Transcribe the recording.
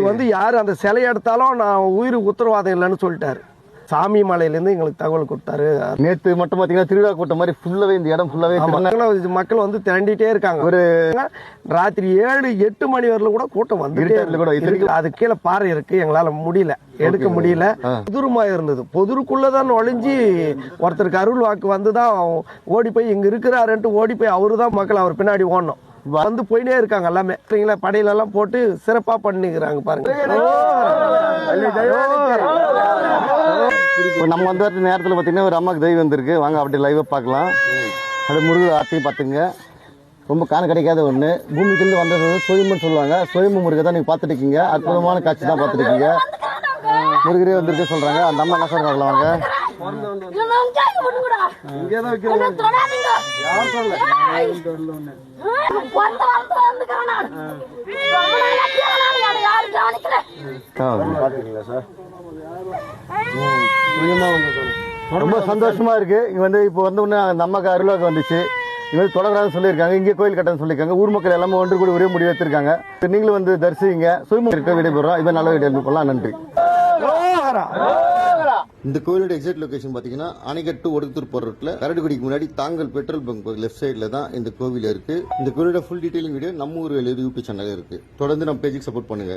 வந்து யார் அந்த சிலை எடுத்தாலும் நான் உயிருக்கு உத்தரவாதம் இல்லைன்னு சொல்லிட்டாரு. சாமி மலையிலேருந்து எங்களுக்கு தகவல் கொடுத்தாரு. நேற்று மட்டும் பார்த்தீங்கன்னா திருவிழா கூட்டம் மாதிரி ஃபுல்லாகவே இந்த இடம் ஃபுல்லாகவே மக்கள் வந்து திரண்டிட்டே இருக்காங்க. ஒரு ராத்திரி 7-8 மணி வரல கூட கூட்டம் வந்து அது கீழே பாறை இருக்கு, எங்களால முடியல எடுக்க முடியல. பொதுருமா இருந்தது, பொதுருக்குள்ளதான் நுழைஞ்சி ஒருத்தருக்கு அருள் வாக்கு வந்துதான் ஓடி போய் இங்க இருக்கிறாருன்ட்டு ஓடி போய் அவரு தான் மக்கள் அவர் பின்னாடி ஓடணும் வந்து போயிட்டே இருக்காங்க. எல்லாமே படையில எல்லாம் போட்டு சிறப்பா பண்ணிக்கிறாங்க பாருங்க. நம்ம வந்த நேரத்தில் பார்த்தீங்கன்னா ஒரு அம்மாக்கு தெய்வம் வந்திருக்கு, வாங்க அப்படி லைவா பார்க்கலாம். அது முருகர் ஆர்த்தியும் பார்த்துங்க, ரொம்ப காண கிடைக்காத ஒன்று. பூமிக்கிருந்து வந்தது சுயம்புன்னு சொல்லுவாங்க. சுயம்பு முருகை தான் நீங்கள் பார்த்துட்டு இருக்கீங்க. அற்புதமான காட்சி தான் பார்த்துட்டு இருக்கீங்க. முருகரே வந்திருக்கு சொல்றாங்க. அந்த அம்மா என்ன சொல்றாங்க வாங்க. ரொம்ப சந்தோஷமா இருக்கு. இங்க வந்து இப்போ வந்து அந்த அம்மாக்கு அருளாக வந்துச்சு. இங்க வந்து தொடரான்னு சொல்லியிருக்காங்க, இங்கே கோயில் கட்டன்னு சொல்லியிருக்காங்க. ஊர் மக்கள் எல்லாமே ஒன்று கூட ஒரே முடிவு எடுத்திருக்காங்க. நீங்களும் வந்து தரிசிங்க. சுயமுக விடைபெறோம். இவன் நல்ல வீடியோ போடலாம். நன்றி. இந்த கோயிலோட எக்ஸாக்ட் லொகேஷன் பாத்தீங்கன்னா அணைக்கட் டு ஒடுத்தூர் போற ரோட்ல கரடுகுடிக்கு முன்னாடி தாங்கல் பெட்ரோல் பங்க் லெஃப்ட் சைட்ல தான் இந்த கோவில் இருக்கு. இந்த கோயிலோட ஃபுல் டீடைலிங் வீடியோ நம்ம ஊர் யூடியூப் சேனல்ல இருக்கு. தொடர்ந்து நம்ம பேஜுக்கு சப்போர்ட் பண்ணுங்க.